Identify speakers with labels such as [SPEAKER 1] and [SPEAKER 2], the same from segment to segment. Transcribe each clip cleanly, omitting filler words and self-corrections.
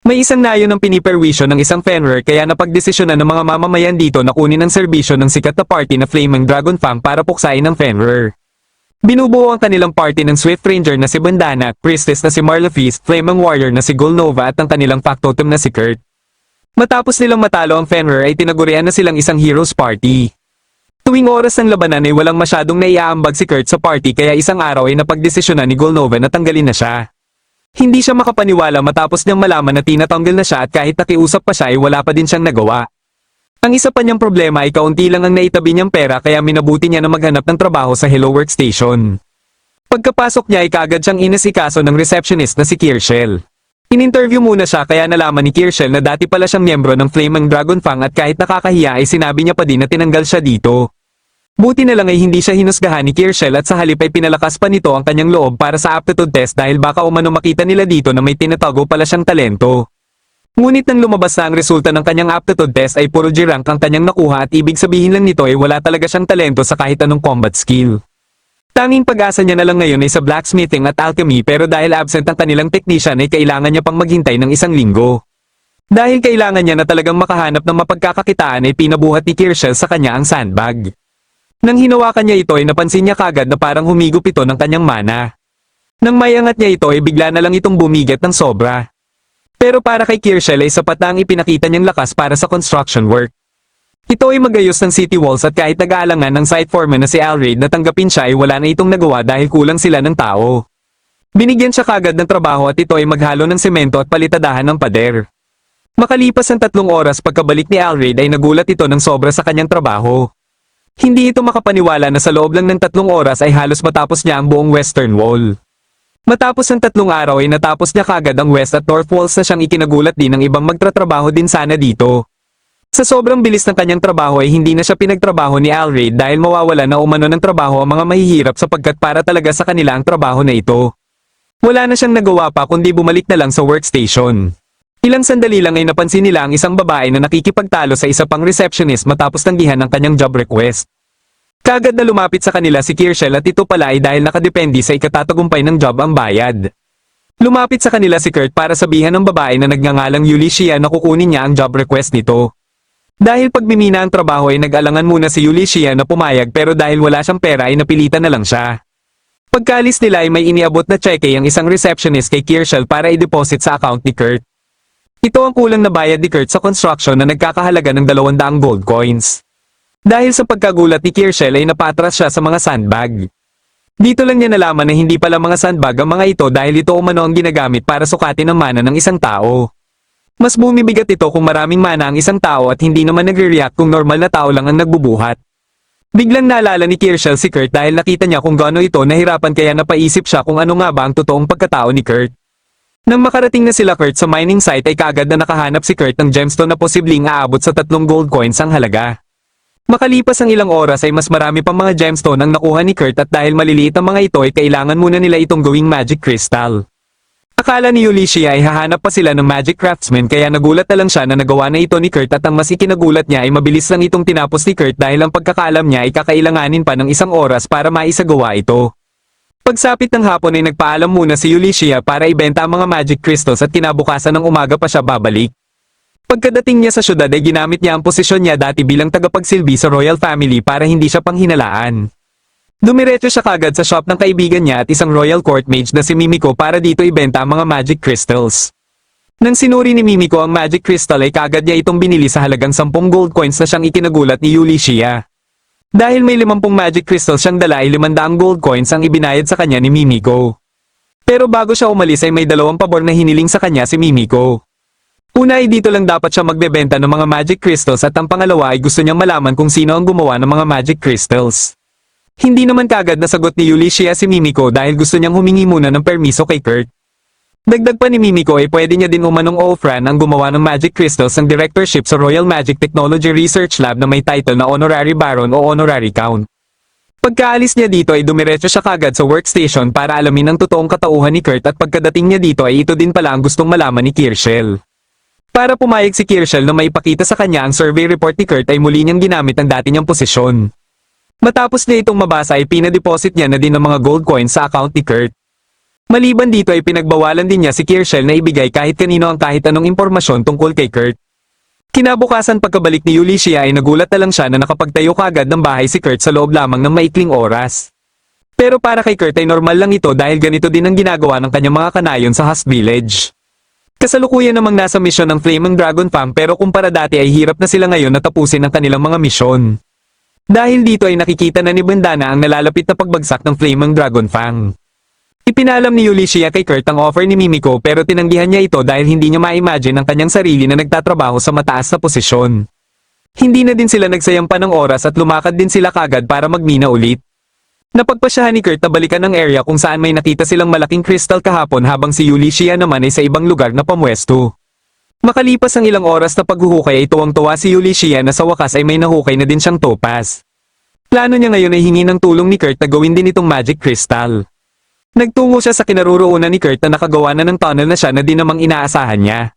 [SPEAKER 1] May isang nayon ng piniperwisyo ng isang Fenrir kaya napagdesisyonan ng mga mamamayan dito na kunin ang serbisyo ng sikat na party na Flaming Dragon Fang para puksain ang Fenrir. Binubuo ang kanilang party ng Swift Ranger na si Bandana, Priestess na si Marla Feast, Flaming Warrior na si Golnova at ang kanilang factotum na si Kurt. Matapos nilang matalo ang Fenrir ay tinagurian na silang isang heroes party. Tuwing oras ng labanan ay walang masyadong naiaambag si Kurt sa party kaya isang araw ay napagdesisyonan ni Golnova na tanggalin na siya. Hindi siya makapaniwala matapos niyang malaman na tinatanggal na siya at kahit nakiusap pa siya ay wala pa din siyang nagawa. Ang isa pa niyang problema ay kaunti lang ang naitabi niyang pera kaya minabuti niya na maghanap ng trabaho sa Hello Workstation. Pagkapasok niya ay kaagad siyang inasikaso ng receptionist na si Kirschel. In-interview muna siya kaya nalaman ni Kirschel na dati pala siyang miyembro ng Flaming Dragon Fang at kahit nakakahiya ay sinabi niya pa din na tinanggal siya dito. Buti na lang ay hindi siya hinusgahan ni Kirschel at sa halip ay pinalakas pa nito ang kanyang loob para sa aptitude test dahil baka umano makita nila dito na may tinatago pala siyang talento. Ngunit nang lumabas na ang resulta ng kanyang aptitude test ay puro G rank ang kanyang nakuha at ibig sabihin lang nito ay wala talaga siyang talento sa kahit anong combat skill. Tanging pag-asa niya na lang ngayon ay sa blacksmithing at alchemy pero dahil absent ang kanilang technician ay kailangan niya pang maghintay ng isang linggo. Dahil kailangan niya na talagang makahanap ng mapagkakakitaan ay pinabuhat ni Kirschel sa kanya ang sandbag. Nang hinawakan niya ito ay napansin niya kagad na parang humigop ito ng kanyang mana. Nang mayangat niya ito ay bigla na lang itong bumigat ng sobra. Pero para kay Kirschel ay sapat na ang ipinakita niyang lakas para sa construction work. Ito ay magayos ng city walls at kahit nag-aalangan ng site foreman na si Alraid na tanggapin siya ay wala na itong nagawa dahil kulang sila ng tao. Binigyan siya kagad ng trabaho at ito ay maghalo ng semento at palitadahan ng pader. Makalipas ang 3 oras pagkabalik ni Alraid ay nagulat ito ng sobra sa kanyang trabaho. Hindi ito makapaniwala na sa loob lang ng 3 oras ay halos matapos niya ang buong western wall. Matapos ang 3 araw ay natapos niya kagad ang west at north walls na siyang ikinagulat din ng ibang magtatrabaho din sana dito. Sa sobrang bilis ng kanyang trabaho ay hindi na siya pinagtrabaho ni Alraid dahil mawawala na umano ng trabaho ang mga mahihirap sapagkat para talaga sa kanila ang trabaho na ito. Wala na siyang nagawa pa kundi bumalik na lang sa workstation. Ilang sandali lang ay napansin nila ang isang babae na nakikipagtalo sa isa pang receptionist matapos tanggihan ang kanyang job request. Kagad na lumapit sa kanila si Kirschel at ito pala ay dahil nakadepende sa ikatatagumpay ng job ang bayad. Lumapit sa kanila si Kurt para sabihan ng babae na nagngangalang Ulyssia na kukunin niya ang job request nito. Dahil pagmimina ang trabaho ay nag-alangan muna si Ulyssia na pumayag pero dahil wala siyang pera ay napilitan na lang siya. Pagkaalis nila ay may iniabot na cheque ang isang receptionist kay Kirschel para i-deposit sa account ni Kurt. Ito ang kulang na bayad ni Kurt sa construction na nagkakahalaga ng 200 gold coins. Dahil sa pagkagulat ni Kirschel ay napatras siya sa mga sandbag. Dito lang niya nalaman na hindi pala mga sandbag ang mga ito dahil ito umano ang ginagamit para sukatin ang mana ng isang tao. Mas bumibigat ito kung maraming mana ang isang tao at hindi naman nagre-react kung normal na tao lang ang nagbubuhat. Biglang naalala ni Kirschel si Kurt dahil nakita niya kung gaano ito nahirapan kaya napaisip siya kung ano nga ba ang totoong pagkatao ni Kurt. Nang makarating na sila Kurt sa mining site ay kaagad na nakahanap si Kurt ng gemstone na posibleng aabot sa 3 gold coins ang halaga. Makalipas ang ilang oras ay mas marami pang mga gemstone ang nakuha ni Kurt at dahil maliliit ang mga ito ay kailangan muna nila itong gawing magic crystal. Akala ni Ulyssia ay hahanap pa sila ng magic craftsman kaya nagulat na lang siya na nagawa na ito ni Kurt at ang mas ikinagulat niya ay mabilis lang itong tinapos ni Kurt dahil ang pagkakaalam niya ay kakailanganin pa ng 1 oras para maisagawa ito. Pagsapit ng hapon ay nagpaalam muna si Ulyssia para ibenta ang mga magic crystals at kinabukasan ng umaga pa siya babalik. Pagkadating niya sa syudad ay ginamit niya ang posisyon niya dati bilang tagapagsilbi sa royal family para hindi siya panghinalaan. Dumiretso siya kagad sa shop ng kaibigan niya at isang royal court mage na si Mimiko para dito ibenta ang mga magic crystals. Nang sinuri ni Mimiko ang magic crystal ay kagad niya itong binili sa halagang 10 gold coins na siyang ikinagulat ni Ulyssia. Dahil may 50 magic crystals siyang dala ay 500 gold coins ang ibinayad sa kanya ni Mimiko. Pero bago siya umalis ay may 2 pabor na hiniling sa kanya si Mimiko. Una ay dito lang dapat siya magbebenta ng mga magic crystals at ang pangalawa ay gusto niyang malaman kung sino ang gumawa ng mga magic crystals. Hindi naman kagad nasagot ni Ulyssia si Mimiko dahil gusto niyang humingi muna ng permiso kay Kurt. Dagdag pa ni Mimiko ay pwede niya din umanong Olfran ang gumawa ng magic crystals ng directorship sa Royal Magic Technology Research Lab na may title na Honorary Baron o Honorary Count. Pagkaalis niya dito ay dumiretso siya kagad sa workstation para alamin ang totoong katauhan ni Kurt at pagkadating niya dito ay ito din pala ang gustong malaman ni Kirschel. Para pumayag si Kirschel na maipakita sa kanya ang survey report ni Kurt ay muli niyang ginamit ang dati niyang posisyon. Matapos niya itong mabasa ay pinadeposit niya na din ng mga gold coins sa account ni Kurt. Maliban dito ay pinagbawalan din niya si Kirschel na ibigay kahit kanino ang kahit anong impormasyon tungkol kay Kurt. Kinabukasan pagkabalik ni Ulysses ay nagulat na lang siya na nakapagtayo kaagad ng bahay si Kurt sa loob lamang ng maikling oras. Pero para kay Kurt ay normal lang ito dahil ganito din ang ginagawa ng kanyang mga kanayon sa Husk Village. Kasalukuyan namang nasa misyon ng Flaming Dragon Fang pero kumpara dati ay hirap na sila ngayon na tapusin ang kanilang mga misyon. Dahil dito ay nakikita na ni Bandana ang nalalapit na pagbagsak ng Flaming Dragon Fang. Ipinalam ni Ulysses kay Kurt ang offer ni Mimiko pero tinanggihan niya ito dahil hindi niya ma-imagine ang kanyang sarili na nagtatrabaho sa mataas na posisyon. Hindi na din sila nagsayang pa ng oras at lumakad din sila kagad para magmina ulit. Napagpasyahan ni Kurt na balikan ang area kung saan may nakita silang malaking crystal kahapon habang si Ulysses naman ay sa ibang lugar na pamwesto. Makalipas ang ilang oras na paghuhukay ay tuwang-tuwa si Ulysses na sa wakas ay may nahukay na din siyang topaz. Plano niya ngayon ay hingi ng tulong ni Kurt na gawin din itong magic crystal. Nagtungo siya sa kinaroroonan ni Kurt na nakagawa na ng tunnel na siya na di namang inaasahan niya.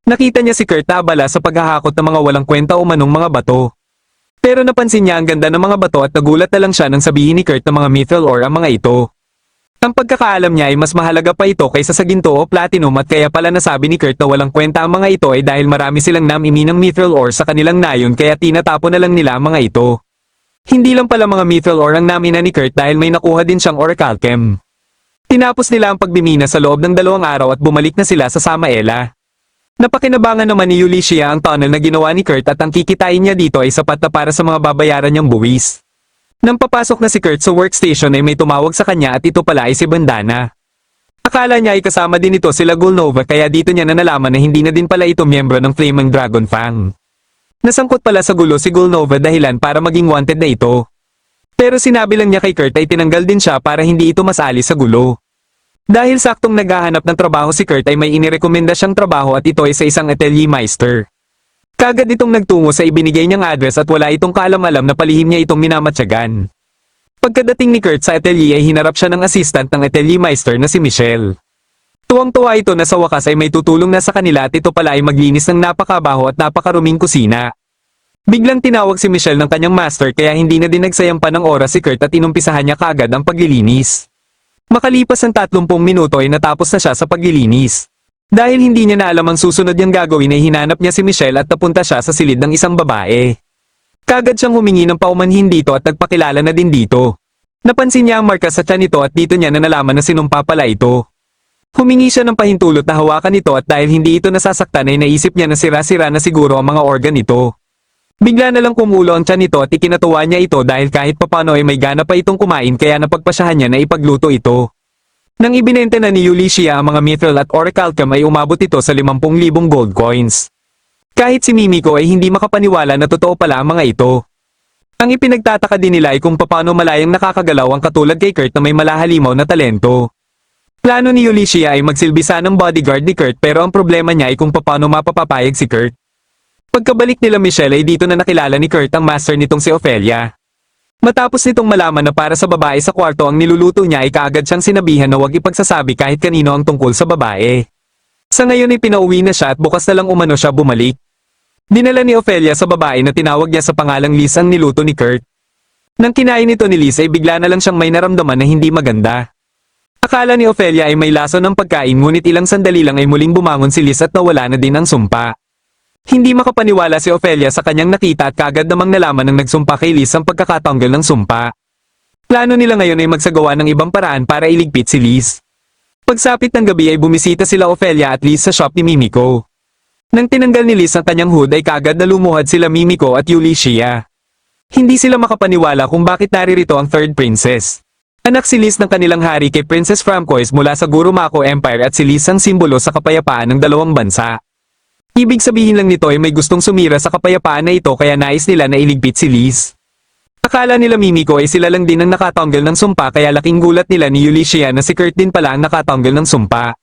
[SPEAKER 1] Nakita niya si Kurt na abala sa paghahakot ng mga walang kwenta o manong mga bato. Pero napansin niya ang ganda ng mga bato at nagulat na lang siya nang sabihin ni Kurt na mga mithril ore ang mga ito. Ang pagkakaalam niya ay mas mahalaga pa ito kaysa sa ginto o platinum at kaya pala nasabi ni Kurt na walang kwenta ang mga ito ay dahil marami silang namimi ng mithril ore sa kanilang nayon kaya tinatapon na lang nila ang mga ito. Hindi lang pala mga mithril ore ang namina ni Kurt dahil may nakuha din siyang orichalcum. Tinapos nila ang pagbimina sa loob ng 2 araw at bumalik na sila sa Samaela. Napakinabangan naman ni Ulysses ang tunnel na ginawa ni Kurt at ang kikitain niya dito ay sapat na para sa mga babayaran niyang buwis. Nang papasok na si Kurt sa workstation ay may tumawag sa kanya at ito pala ay si Bandana. Akala niya ay kasama din ito sila Gulnova kaya dito niya na nalaman na hindi na din pala ito miyembro ng Flaming Dragon Fang. Nasangkot pala sa gulo si Gulnova dahilan para maging wanted na ito. Pero sinabi lang niya kay Kurt ay tinanggal din siya para hindi ito masali sa gulo. Dahil saktong naghahanap ng trabaho si Kurt ay may inirekomenda siyang trabaho at ito ay sa isang atelier meister. Kagad itong nagtungo sa ibinigay niyang address at wala itong kaalam-alam na palihim niya itong minamatyagan. Pagkadating ni Kurt sa atelier ay hinarap siya ng assistant ng atelier meister na si Michelle. Tuwang-tuwa ito na sa wakas ay may tutulong na sa kanila at ito pala ay maglinis ng napakabaho at napakaruming kusina. Biglang tinawag si Michelle ng kanyang master kaya hindi na din nagsayang pa ng oras si Kurt at inumpisahan niya kaagad ang paglilinis. Makalipas ang 30 minuto ay natapos na siya sa paglilinis. Dahil hindi niya na alam ang susunod niyang gagawin ay hinanap niya si Michelle at napunta siya sa silid ng isang babae. Kagad siyang humingi ng paumanhin dito at nagpakilala na din dito. Napansin niya ang marka sa tiyan nito at dito niya na nalaman na sinumpa pala ito. Humingi siya ng pahintulot na hawakan ito at dahil hindi ito nasasaktan ay naisip niya na sira-sira na siguro ang mga organ nito. Bigla na lang kumulo ang tiyan nito at ikinatuwa niya ito dahil kahit papano ay may gana pa itong kumain kaya napagpasyahan niya na ipagluto ito. Nang ibinenta na ni Ulysses ang mga mithril at orichalcum ay umabot ito sa 50,000 gold coins. Kahit si Mimiko ay hindi makapaniwala na totoo pala ang mga ito. Ang ipinagtataka din nila ay kung paano malayang nakakagalaw ang katulad kay Kurt na may malahalimaw na talento. Plano ni Ulysses ay magsilbi ng bodyguard ni Kurt pero ang problema niya ay kung paano mapapapayag si Kurt. Pagkabalik nila Michelle ay dito na nakilala ni Kurt ang master nitong si Ophelia. Matapos nitong malaman na para sa babae sa kwarto ang niluluto niya ay kaagad siyang sinabihan na huwag ipagsasabi kahit kanino ang tungkol sa babae. Sa ngayon ay pinauwi na siya at bukas na lang umano siya bumalik. Dinala ni Ophelia sa babae na tinawag niya sa pangalang Liz ang niluto ni Kurt. Nang kinain nito ni Liz ay bigla na lang siyang may naramdaman na hindi maganda. Akala ni Ophelia ay may laso ng pagkain ngunit ilang sandali lang ay muling bumangon si Liz at nawala na din ang sumpa. Hindi makapaniwala si Ophelia sa kanyang nakita at kagad namang nalaman ng nagsumpa kay Liz ang pagkakatanggal ng sumpa. Plano nila ngayon ay magsagawa ng ibang paraan para iligpit si Liz. Pagsapit ng gabi ay bumisita sila Ophelia at Liz sa shop ni Mimiko. Nang tinanggal ni Liz ang kanyang hood ay kagad na lumuhad sila Mimiko at Ulysses. Hindi sila makapaniwala kung bakit naririto ang third princess. Anak si Liz ng kanilang hari kay Princess Francois mula sa Gurumako Empire at si Liz ang simbolo sa kapayapaan ng dalawang bansa. Ibig sabihin lang nito ay may gustong sumira sa kapayapaan na ito kaya nais nila na iligpit si Liz. Akala nila Mimiko ay sila lang din ang nakatanggal ng sumpa kaya laking gulat nila ni Ulysses na si Kurt din pala ang nakatanggal ng sumpa.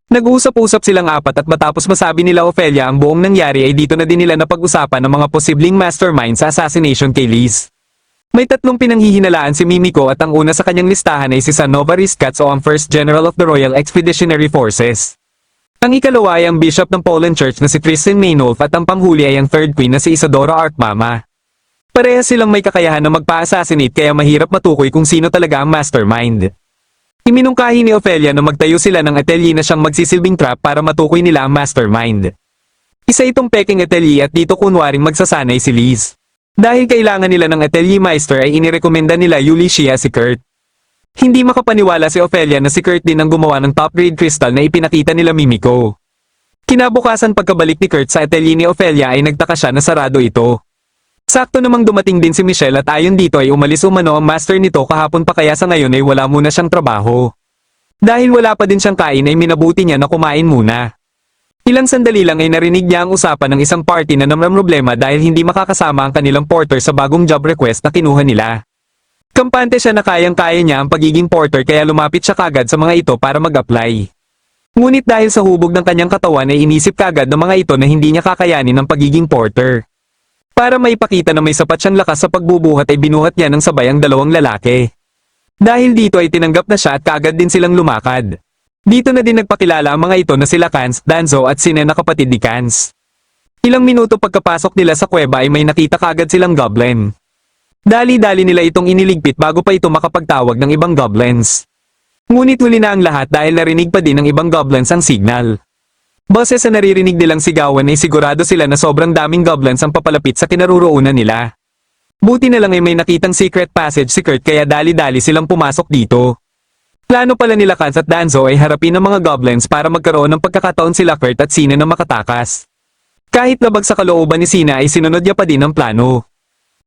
[SPEAKER 1] Nag-usap-usap silang apat at matapos masabi nila Ophelia ang buong nangyari ay dito na din nila napag-usapan ng mga posibleng mastermind sa assassination kay Liz. May 3 pinanghihinalaan si Mimiko at ang una sa kanyang listahan ay si Sanova Riskatz o ang First General of the Royal Expeditionary Forces. Ang ikalawa ay ang Bishop ng Poland Church na si Tristan Maynolf at ang panghuli ay ang Third Queen na si Isadora Arkmama. Parehas silang may kakayahan na magpa-assassinate kaya mahirap matukoy kung sino talaga ang mastermind. Iminungkahi ni Ophelia na magtayo sila ng atelier na siyang magsisilbing trap para matukoy nila ang mastermind. Isa itong peking atelier at dito kunwaring magsasanay si Liz. Dahil kailangan nila ng atelier meister ay inirekomenda nila Ulysses si Kurt. Hindi makapaniwala si Ophelia na si Kurt din ang gumawa ng top grade crystal na ipinakita nila Mimiko. Kinabukasan pagkabalik ni Kurt sa atelier ni Ophelia ay nagtaka siya na sarado ito. Sakto namang dumating din si Michelle at ayon dito ay umalis umano ang master nito kahapon pa kaya sa ngayon ay wala muna siyang trabaho. Dahil wala pa din siyang kain ay minabuti niya na kumain muna. Ilang sandali lang ay narinig niya ang usapan ng isang party na namramroblema dahil hindi makakasama ang kanilang porter sa bagong job request na kinuha nila. Kampante siya na kayang-kaya niya ang pagiging porter kaya lumapit siya kagad sa mga ito para mag-apply. Ngunit dahil sa hubog ng kanyang katawan ay inisip kagad ng mga ito na hindi niya kakayanin ang pagiging porter. Para maipakita na may sapat siyang lakas sa pagbubuhat ay binuhat niya ng sabay ang dalawang lalaki. Dahil dito ay tinanggap na siya at kaagad din silang lumakad. Dito na din nagpakilala ang mga ito na sila Kans, Danzo at Sine na kapatid ni Kans. Ilang minuto pagkapasok nila sa kuweba ay may nakita kaagad silang goblin. Dali-dali nila itong iniligpit bago pa ito makapagtawag ng ibang goblins. Ngunit huli na ang lahat dahil narinig pa din ng ibang goblins ang signal. Boses sa naririnig nilang sigawan ay sigurado sila na sobrang daming goblins ang papalapit sa kinaroroonan nila. Buti na lang ay may nakitang secret passage si Kurt kaya dali-dali silang pumasok dito. Plano pala nila Kans at Danzo ay harapin ang mga goblins para magkaroon ng pagkakataon sila Kurt at Sina na makatakas. Kahit labag sa kalooban ni Sina ay sinunod niya pa din ang plano.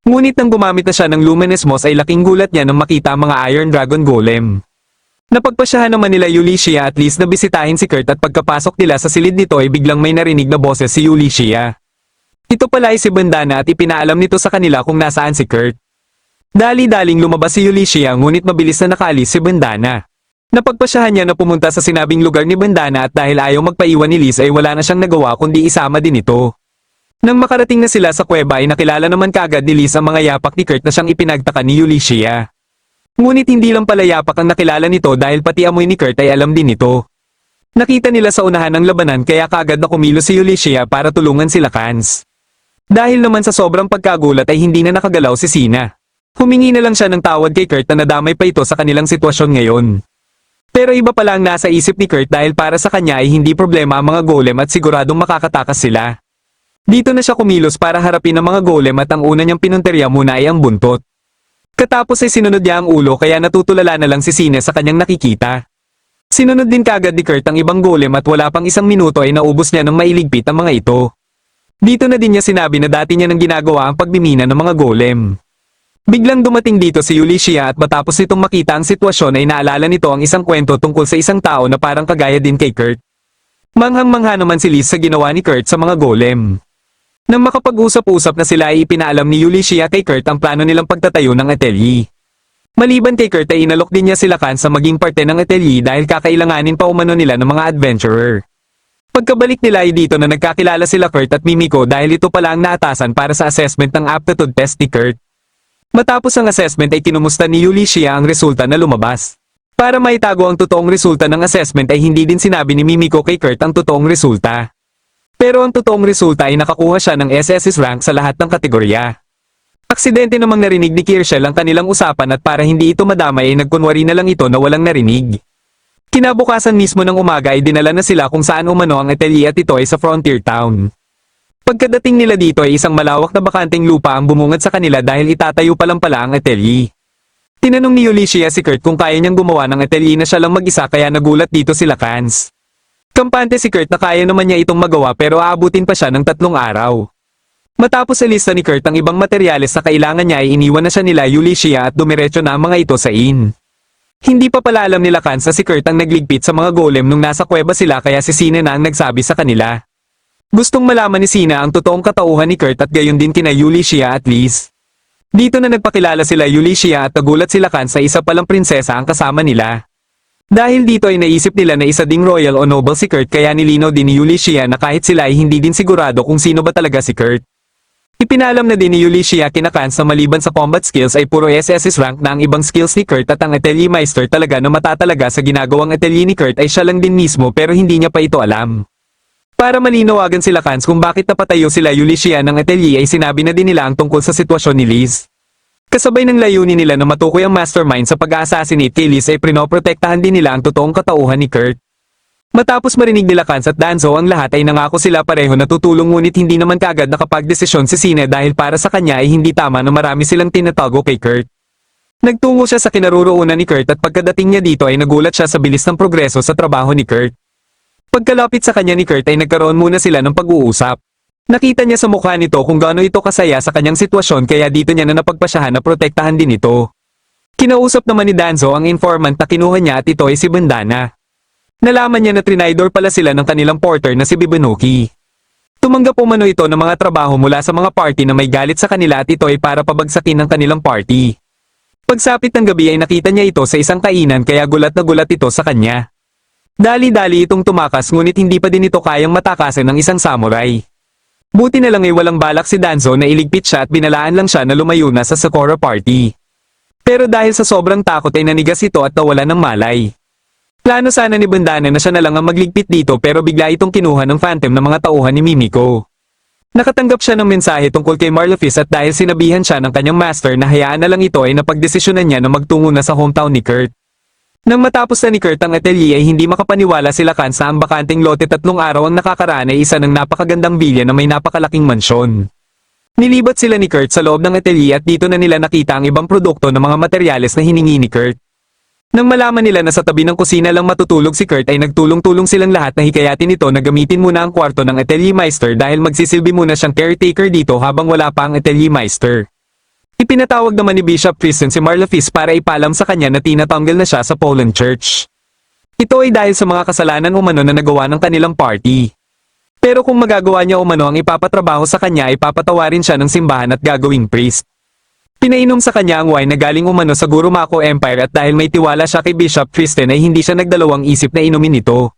[SPEAKER 1] Ngunit nang gumamit na siya ng Luminous Moss ay laking gulat niya nang makita ang mga Iron Dragon Golem. Napagpasyahan naman nila Ulysses at Liz na bisitahin si Kurt at pagkapasok nila sa silid nito ay biglang may narinig na boses si Ulysses. Ito pala ay si Bandana at ipinaalam nito sa kanila kung nasaan si Kurt. Dali-daling lumabas si Ulysses ngunit mabilis na nakaalis si Bandana. Napagpasyahan niya na pumunta sa sinabing lugar ni Bandana at dahil ayaw magpaiwan ni Liz ay wala na siyang nagawa kundi isama din ito. Nang makarating na sila sa kuweba ay nakilala naman kaagad ni Liz ang mga yapak ni Kurt na siyang ipinagtaka ni Ulysses. Ngunit hindi lang pala yapak ang nakilala nito dahil pati amoy ni Kurt ay alam din ito. Nakita nila sa unahan ng labanan kaya kaagad na kumilos si Ulysses para tulungan sila Kans. Dahil naman sa sobrang pagkagulat ay hindi na nakagalaw si Sina. Humingi na lang siya ng tawad kay Kurt na nadamay pa ito sa kanilang sitwasyon ngayon. Pero iba pala ang nasa isip ni Kurt dahil para sa kanya ay hindi problema ang mga golem at siguradong makakatakas sila. Dito na siya kumilos para harapin ang mga golem at ang una niyang pinunteriya muna ay ang buntot. Katapos ay sinunod niya ang ulo kaya natutulala na lang si Sine sa kanyang nakikita. Sinunod din kagad ni Kurt ang ibang golem at wala pang isang minuto ay naubos niya ng mailigpit ang mga ito. Dito na din niya sinabi na dati niya nang ginagawa ang pagmimina ng mga golem. Biglang dumating dito si Ulysses at matapos nitong makita ang sitwasyon ay naalala nito ang isang kwento tungkol sa isang tao na parang kagaya din kay Kurt. Manghang-mangha naman si Liz sa ginawa ni Kurt sa mga golem. Nang makapag-usap-usap na sila ay ipinaalam ni Ulysses kay Kurt ang plano nilang pagtatayo ng atelier. Maliban kay Kurt ay inalok din niya sila Kans sa maging parte ng atelier dahil kakailanganin pa umano nila ng mga adventurer. Pagkabalik nila ay dito na nagkakilala sila Kurt at Mimiko dahil ito pala ang naatasan para sa assessment ng aptitude test ni Kurt. Matapos ang assessment ay kinumusta ni Ulysses ang resulta na lumabas. Para maitago ang totoong resulta ng assessment ay hindi din sinabi ni Mimiko kay Kurt ang totoong resulta. Pero ang totoong resulta ay nakakuha siya ng SSS rank sa lahat ng kategorya. Aksidente namang narinig ni Kirschel ang kanilang usapan at para hindi ito madamay ay nagkunwari na lang ito na walang narinig. Kinabukasan mismo ng umaga ay dinala na sila kung saan umano ang atelier at ito ay sa Frontier Town. Pagkadating nila dito ay isang malawak na bakanteng lupa ang bumungad sa kanila dahil itatayo pa lang pala ang atelier. Tinanong ni Ulysses si Kurt kung kaya niyang gumawa ng atelier na siya lang mag-isa kaya nagulat dito sila Kans. Kampante si Kurt na kaya naman niya itong magawa pero aabutin pa siya ng 3 araw. Matapos ilista ni Kurt ang ibang materyales na kailangan niya ay iniwan na siya nila Ulysses at dumiretso na ang mga ito sa inn. Hindi pa pala alam nila Kans na si Kurt ang nagligpit sa mga golem nung nasa kuweba sila kaya si Sina na ang nagsabi sa kanila. Gustong malaman ni Sina ang totoong katauhan ni Kurt at gayon din kina Ulysses at Liz. Dito na nagpakilala sila Ulysses at nagulat sila Kans sa isa palang prinsesa ang kasama nila. Dahil dito ay naisip nila na isa ding royal o noble si Kurt kaya nilinaw din ni Ulysses na kahit sila ay hindi din sigurado kung sino ba talaga si Kurt. Ipinalam na din ni Ulysses kina Kans na maliban sa combat skills ay puro SSS rank na ang ibang skills ni Kurt at ang atelier meister talaga na matatalaga sa ginagawang atelier ni Kurt ay siya lang din mismo pero hindi niya pa ito alam. Para malinawagan sila Kans kung bakit napatayo sila Ulysses ng atelier ay sinabi na din nila ang tungkol sa sitwasyon ni Liz. Kasabay ng layunin nila na matukoy ang mastermind sa pag-assassinate kay Liz ay prinoprotektahan din nila ang totoong katauhan ni Kurt. Matapos marinig nila Kans at Danzo ang lahat ay nangako sila pareho na tutulong ngunit hindi naman kaagad nakapagdesisyon si Sine dahil para sa kanya ay hindi tama na marami silang tinatago kay Kurt. Nagtungo siya sa kinaroroonan ni Kurt at pagkadating niya dito ay nagulat siya sa bilis ng progreso sa trabaho ni Kurt. Pagkalapit sa kanya ni Kurt ay nagkaroon muna sila ng pag-uusap. Nakita niya sa mukha nito kung gaano ito kasaya sa kanyang sitwasyon kaya dito niya na napagpasyahan na protektahan din ito. Kinausap naman ni Danzo ang informant na kinuha niya at ito ay si Bandana. Nalaman niya na trinidor pala sila ng kanilang porter na si Bibanuki. Tumanggap umano ito ng mga trabaho mula sa mga party na may galit sa kanila at ito ay para pabagsakin ng kanilang party. Pagsapit ng gabi ay nakita niya ito sa isang kainan kaya gulat na gulat ito sa kanya. Dali-dali itong tumakas ngunit hindi pa din ito kayang matakasan ng isang samurai. Buti na lang ay walang balak si Danzo na iligpit siya at binalaan lang siya na lumayo na sa Sakura Party. Pero dahil sa sobrang takot ay nanigas ito at nawala ng malay. Plano sana ni Bandana na siya na lang ang magligpit dito pero bigla itong kinuha ng phantom ng mga tauhan ni Mimiko. Nakatanggap siya ng mensahe tungkol kay Marlefis at dahil sinabihan siya ng kanyang master na hayaan na lang ito ay napagdesisyonan niya na magtungo na sa hometown ni Kurt. Nang matapos na ni Kurt ang atelier ay hindi makapaniwala sila Kans na ang bakanteng lote 3 araw ang nakakaraan ay isa ng napakagandang bilya na may napakalaking mansyon. Nilibot sila ni Kurt sa loob ng atelier at dito na nila nakita ang ibang produkto ng mga materyales na hiningi ni Kurt. Nang malaman nila na sa tabi ng kusina lang matutulog si Kurt ay nagtulong-tulong silang lahat na hikayatin ito na gamitin muna ang kwarto ng atelier meister dahil magsisilbi muna siyang caretaker dito habang wala pa ang atelier meister. Ipinatawag naman ni Bishop Kristen si Marlefis para ipalam sa kanya na tinatanggal na siya sa Poland Church. Ito ay dahil sa mga kasalanan umano na nagawa ng kanilang party. Pero kung magagawa niya umano ang ipapatrabaho sa kanya ay papatawarin siya ng simbahan at gagawing priest. Pinainom sa kanya ang wine na galing umano sa Gurumako Empire at dahil may tiwala siya kay Bishop Kristen ay hindi siya nagdalawang isip na inumin ito.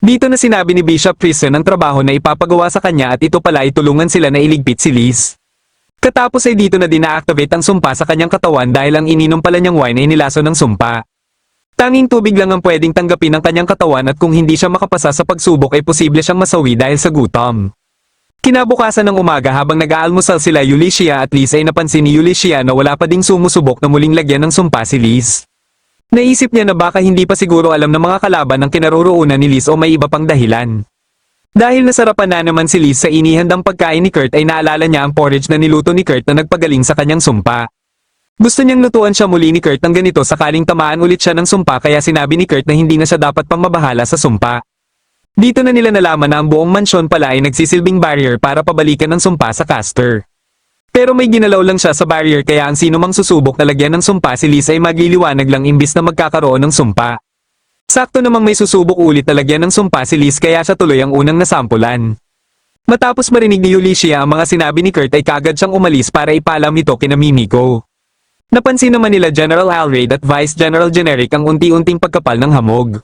[SPEAKER 1] Dito na sinabi ni Bishop Kristen ang trabaho na ipapagawa sa kanya at ito pala ay tulungan sila na iligpit si Liz. Katapos ay dito na dina-activate ang sumpa sa kanyang katawan dahil ang ininom pala niyang wine ay nilaso ng sumpa. Tanging tubig lang ang pwedeng tanggapin ng kanyang katawan at kung hindi siya makapasa sa pagsubok ay posible siyang masawi dahil sa gutom. Kinabukasan ng umaga habang nag-aalmusal sila Ulyssia at Liz ay napansin ni Ulyssia na wala pa ding sumusubok na muling lagyan ng sumpa si Liz. Naisip niya na baka hindi pa siguro alam ng mga kalaban ng kinaroroonan ni Liz o may iba pang dahilan. Dahil nasarapan na naman si Liz sa inihandang pagkain ni Kurt ay naalala niya ang porridge na niluto ni Kurt na nagpagaling sa kanyang sumpa. Gusto niyang lutuan siya muli ni Kurt ng ganito sakaling tamaan ulit siya ng sumpa kaya sinabi ni Kurt na hindi na siya dapat pang mabahala sa sumpa. Dito na nila nalaman na ang buong mansyon pala ay nagsisilbing barrier para pabalikan ng sumpa sa caster. Pero may ginalaw lang siya sa barrier kaya ang sino mang susubok na lagyan ng sumpa si Liz ay magliliwanag lang imbis na magkakaroon ng sumpa. Sakto namang may susubok ulit na lagyan ng sumpa si Liz kaya siya tuloy ang unang nasampulan. Matapos marinig ni Ulyssia ang mga sinabi ni Kurt ay kaagad siyang umalis para ipalam ito kina Mimiko. Napansin naman nila General Alraid at Vice General Generic ang unti-unting pagkapal ng hamog.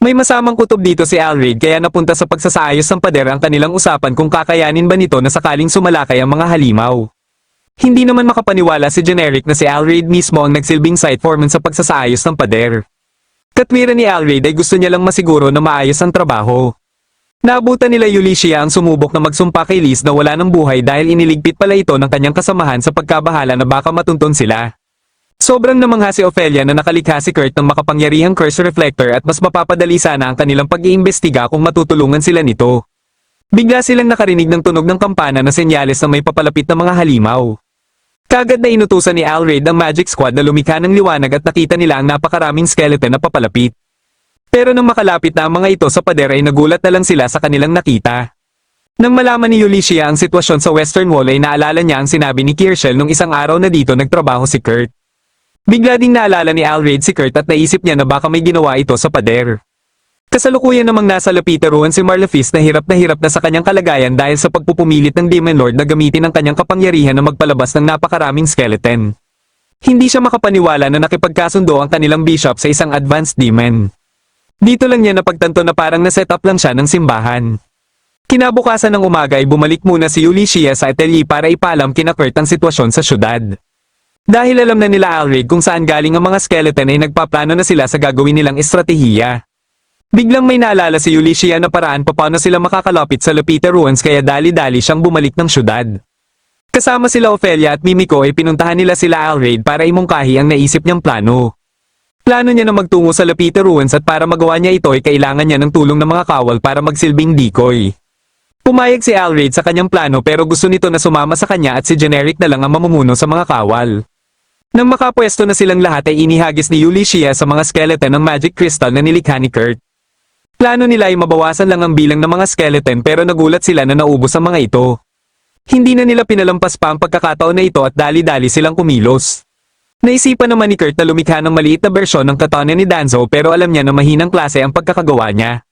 [SPEAKER 1] May masamang kutob dito si Alraid kaya napunta sa pagsasaayos ng pader ang kanilang usapan kung kakayanin ba nito na sakaling sumalakay ang mga halimaw. Hindi naman makapaniwala si Generic na si Alraid mismo ang nagsilbing site foreman sa pagsasaayos ng pader. Katwiran ni Alraid ay gusto niya lang masiguro na maayos ang trabaho. Naabutan nila Ulyssia ang sumubok na magsumpa kay Liz na wala ng buhay dahil iniligpit pala ito ng kanyang kasamahan sa pagkabahala na baka matunton sila. Sobrang namangha si Ophelia na nakalikha si Kurt ng makapangyarihang curse reflector at mas mapapadali sana ang kanilang pag-iimbestiga kung matutulungan sila nito. Bigla silang nakarinig ng tunog ng kampana na senyales na may papalapit na mga halimaw. Kagad na inutusan ni Alraid ang Magic Squad na lumikha ng liwanag at nakita nila ang napakaraming skeleton na papalapit. Pero nang makalapit na ang mga ito sa pader ay nagulat na lang sila sa kanilang nakita. Nang malaman ni Ulyssia ang sitwasyon sa Western Wall ay naalala niya ang sinabi ni Kirschel nung isang araw na dito nagtrabaho si Kurt. Bigla ding naalala ni Alraid si Kurt at naisip niya na baka may ginawa ito sa pader. Kasalukuyan namang nasa lapiteruan si Marlefis na hirap na sa kanyang kalagayan dahil sa pagpupumilit ng Demon Lord na gamitin ang kanyang kapangyarihan na magpalabas ng napakaraming skeleton. Hindi siya makapaniwala na nakipagkasundo ang kanilang bishop sa isang advanced demon. Dito lang niya napagtanto na parang na-set up lang siya ng simbahan. Kinabukasan ng umaga ay bumalik muna si Ulyssia sa atelier para ipalam kina Kurt ang sitwasyon sa syudad. Dahil alam na nila Alraid kung saan galing ang mga skeleton ay nagpaplano na sila sa gagawin nilang estratehiya. Biglang may naalala si Ulyssia na paraan paano sila makakalapit sa Lapita Ruins kaya dali-dali siyang bumalik ng syudad. Kasama sila Ophelia at Mimiko ay pinuntahan nila sila Alraid para imungkahi ang naisip niyang plano. Plano niya na magtungo sa Lapita Ruins at para magawa niya ito ay kailangan niya ng tulong ng mga kawal para magsilbing decoy. Pumayag si Alraid sa kanyang plano pero gusto nito na sumama sa kanya at si Generic na lang ang mamumuno sa mga kawal. Nang makapwesto na silang lahat ay inihagis ni Ulysses sa mga skeleton ng magic crystal na nilikha ni Kurt. Plano nila ay mabawasan lang ang bilang ng mga skeleton pero nagulat sila na naubos ang mga ito. Hindi na nila pinalampas pa ang pagkakataon na ito at dali-dali silang kumilos. Naisipan naman ni Kurt na lumikha ng maliit na bersyon ng katana ni Danzo pero alam niya na mahinang klase ang pagkakagawa niya.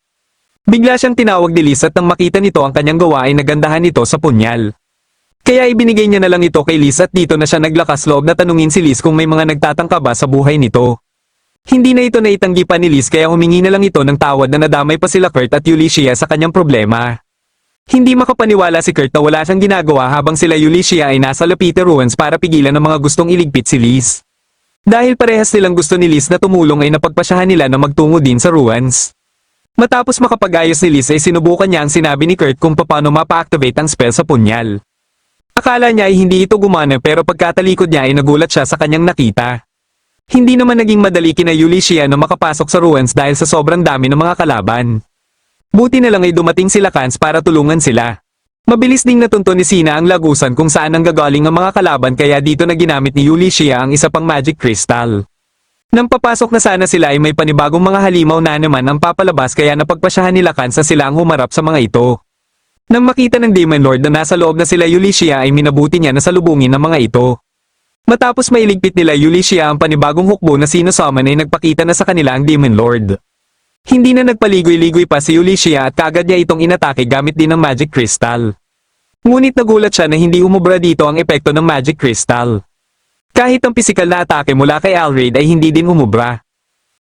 [SPEAKER 1] Bigla siyang tinawag ni Liz at nang makita nito ang kanyang gawa ay nagandahan nito sa punyal. Kaya ibinigay niya na lang ito kay Liz at dito na siya naglakas loob na tanungin si Liz kung may mga nagtatangka ba sa buhay nito. Hindi na ito naitanggi pa ni Liz kaya humingi na lang ito ng tawad na nadamay pa sila Kurt at Ulysses sa kanyang problema. Hindi makapaniwala si Kurt na wala siyang ginagawa habang sila Ulysses ay nasa Lapita Ruins para pigilan ng mga gustong iligpit si Liz. Dahil parehas nilang gusto ni Liz na tumulong ay napagpasyahan nila na magtungo din sa ruins. Matapos makapag-ayos ni Liz ay sinubukan niya ang sinabi ni Kurt kung paano mapa-activate ang spell sa punyal. Akala niya ay hindi ito gumana pero pagkatalikod niya ay nagulat siya sa kanyang nakita. Hindi naman naging madali kina Ulysses na makapasok sa ruins dahil sa sobrang dami ng mga kalaban. Buti na lang ay dumating sila Kans para tulungan sila. Mabilis ding natunto ni Sina ang lagusan kung saan ang gagaling ang mga kalaban kaya dito na ginamit ni Ulysses ang isa pang magic crystal. Nang papasok na sana sila ay may panibagong mga halimaw na naman ang papalabas kaya napagpasyahan nila Kans na sila ang humarap sa mga ito. Nang makita ng Demon Lord na nasa loob na sila Ulysses ay minabuti niya na salubungin ang mga ito. Matapos mailigpit nila Ulysses ang panibagong hukbo na sinusummon ay nagpakita na sa kanila ang Demon Lord. Hindi na nagpaligoy-ligoy pa si Ulysses at kaagad niya itong inatake gamit din ng magic crystal. Ngunit nagulat siya na hindi umubra dito ang epekto ng magic crystal. Kahit ang pisikal na atake mula kay Alraid ay hindi din umubra.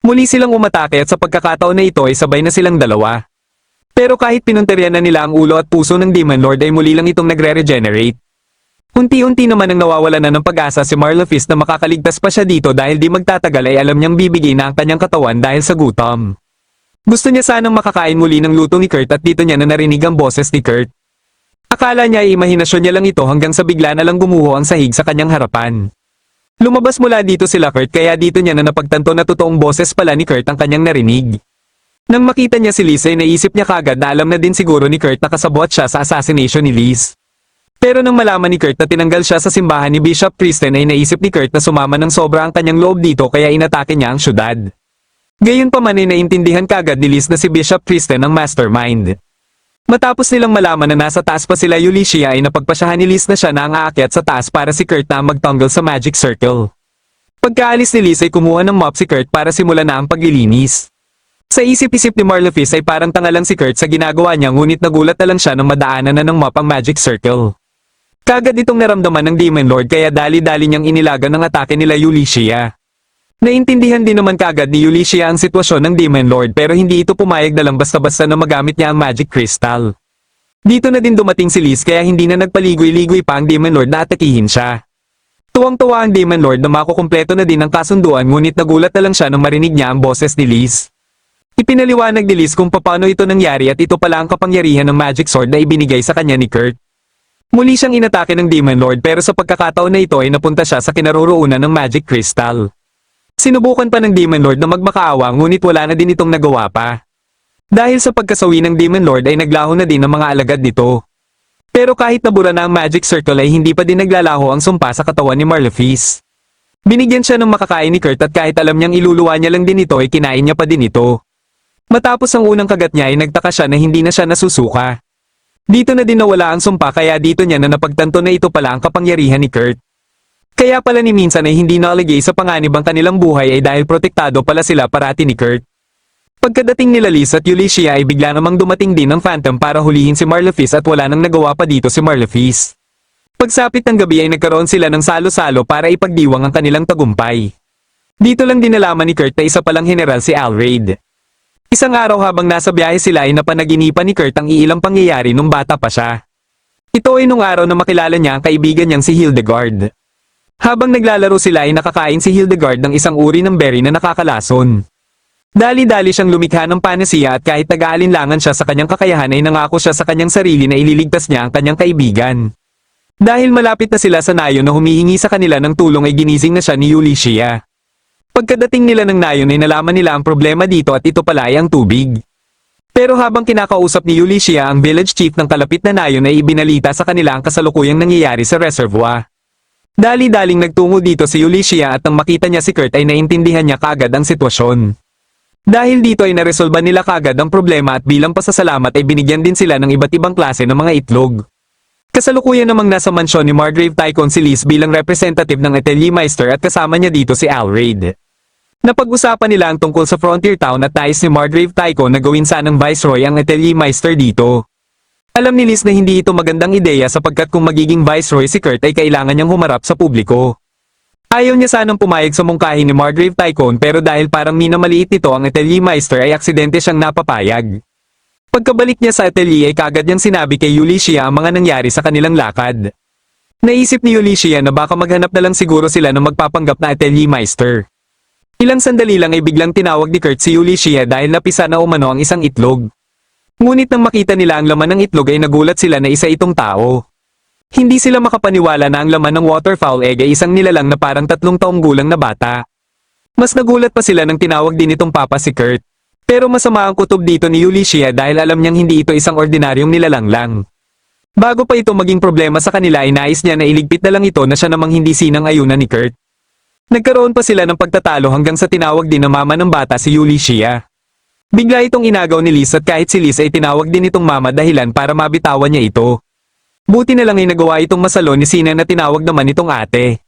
[SPEAKER 1] Muli silang umatake at sa pagkakataon na ito ay sabay na silang dalawa. Pero kahit pinunterian na nila ang ulo at puso ng Demon Lord ay muli lang itong nagre-regenerate. Unti-unti naman ang nawawala na ng pag-asa si Marlefist na makakaligtas pa siya dito dahil di magtatagal ay alam niyang bibigay na ang kanyang katawan dahil sa gutom. Gusto niya sanang makakain muli ng luto ni Kurt at dito niya na narinig ang boses ni Kurt. Akala niya ay imahinasyon niya lang ito hanggang sa bigla na lang gumuho ang sahig sa kanyang harapan. Lumabas mula dito sila Kurt kaya dito niya na napagtanto na totoong boses pala ni Kurt ang kanyang narinig. Nang makita niya si Liz ay naisip niya kagad na alam na din siguro ni Kurt na kasabot siya sa assassination ni Liz. Pero nang malaman ni Kurt na tinanggal siya sa simbahan ni Bishop Kristen ay naisip ni Kurt na sumama ng sobra ang kanyang loob dito kaya inatake niya ang syudad. Gayunpaman ay naintindihan kagad ni Liz na si Bishop Kristen ang mastermind. Matapos nilang malaman na nasa taas pa sila Ulysses ay napagpasyahan ni Liz na siya na ang aakyat sa taas para si Kurt na magtanggal sa magic circle. Pagkaalis ni Liz ay kumuha ng mop si Kurt para simulan na ang paglilinis. Sa isip-isip ni Marlefist ay parang tanga lang si Kurt sa ginagawa niya ngunit nagulat na lang siya nang madaanan na ng mop ang magic circle. Kagad itong naramdaman ng Demon Lord kaya dali-dali niyang inilagan ng atake nila Ulysses. Naintindihan din naman kagad ni Ulysses ang sitwasyon ng Demon Lord pero hindi ito pumayag na lang basta-basta na magamit niya ang magic crystal. Dito na din dumating si Liz kaya hindi na nagpaligoy-ligoy pa ang Demon Lord na atakihin siya. Tuwang-tuwa ang Demon Lord na makukumpleto na din ang kasunduan ngunit nagulat na lang siya nang marinig niya ang boses ni Liz. Ipinaliwanag ni Liz kung paano ito nangyari at ito pala ang kapangyarihan ng magic sword na ibinigay sa kanya ni Kurt. Muli siyang inatake ng Demon Lord pero sa pagkakataon na ito ay napunta siya sa kinaroroonan ng magic crystal. Sinubukan pa ng Demon Lord na magmakaawa ngunit wala na din itong nagawa pa. Dahil sa pagkasawi ng Demon Lord ay naglaho na din ang mga alagad nito. Pero kahit nabura na ang magic circle ay hindi pa din naglalaho ang sumpa sa katawan ni Marlefist. Binigyan siya ng makakain ni Kurt at kahit alam niyang iluluwa niya lang din ito ay kinain niya pa din ito. Matapos ang unang kagat niya ay nagtaka siya na hindi na siya nasusuka. Dito na din nawala ang sumpa kaya dito niya na napagtanto na ito pala ang kapangyarihan ni Kurt. Kaya pala ni minsan ay hindi nalagay sa panganib ang kanilang buhay ay dahil protektado pala sila parati ni Kurt. Pagkadating nila Liz at Ulysses ay bigla namang dumating din ang Phantom para hulihin si Marlefist at wala nang nagawa pa dito si Marlefist. Pagsapit ng gabi ay nagkaroon sila ng salo-salo para ipagdiwang ang kanilang tagumpay. Dito lang din nalaman ni Kurt na isa palang general si Alraid. Isang araw habang nasa biyahe sila ay napanaginipan ni Kurt ang ilang pangyayari nung bata pa siya. Ito ay nung araw na makilala niya ang kaibigan niyang si Hildegard. Habang naglalaro sila ay nakakain si Hildegard ng isang uri ng berry na nakakalason. Dali-dali siyang lumikha ng panasiya at kahit nag-aalinlangan siya sa kanyang kakayahan ay nangako siya sa kanyang sarili na ililigtas niya ang kanyang kaibigan. Dahil malapit na sila sa Nayon na humihingi sa kanila ng tulong ay ginising na siya ni Ulyssia. Pagkadating nila ng Nayon ay nalaman nila ang problema dito at ito pala ay ang tubig. Pero habang kinakausap ni Ulyssia ang village chief ng kalapit na Nayon ay ibinalita sa kanila ang kasalukuyang nangyayari sa reservoir. Dali-daling nagtungo dito si Ulyssia at nang makita niya si Kurt ay naintindihan niya kaagad ang sitwasyon. Dahil dito ay naresolba nila kaagad ang problema at bilang pasasalamat ay binigyan din sila ng iba't ibang klase ng mga itlog. Kasalukuyan namang nasa mansyon ni Margrave Tycoon si Liz bilang representative ng Ateliermeister at kasama niya dito si Alraid. Napag-usapan nila ang tungkol sa Frontier Town at nais ni Margrave Tycoon na gawin sanang Viceroy ang Ateliermeister dito. Alam ni Liz na hindi ito magandang ideya sapagkat kung magiging Viceroy si Kurt ay kailangan niyang humarap sa publiko. Ayaw niya sanang pumayag sa mungkahi ni Margrave Tycoon pero dahil parang minamaliit nito ang Ateliermeister ay aksidente siyang napapayag. Pagkabalik niya sa atelier ay kagad niyang sinabi kay Ulyssia ang mga nangyari sa kanilang lakad. Naisip ni Ulyssia na baka maghanap na lang siguro sila ng magpapanggap na Ateliermeister. Ilang sandali lang ay biglang tinawag ni Kurt si Ulyssia dahil napisa na umano ang isang itlog. Ngunit nang makita nila ang laman ng itlog ay nagulat sila na isa itong tao. Hindi sila makapaniwala na ang laman ng waterfowl egg ay isang nilalang na parang 3 taong gulang na bata. Mas nagulat pa sila nang tinawag din itong papa si Kurt. Pero masama ang kutob dito ni Ulyssia dahil alam niyang hindi ito isang ordinaryong nilalang lang. Bago pa ito maging problema sa kanila ay nais niya na iligpit na lang ito na siya namang hindi sinang-ayunan ni Kurt. Nagkaroon pa sila ng pagtatalo hanggang sa tinawag din na mama ng bata si Ulyssia. Bigla itong inagaw ni Liz at kahit si Liz ay tinawag din itong mama dahilan para mabitawan niya ito. Buti na lang ay nagawa itong masalo ni Sina na tinawag naman itong ate.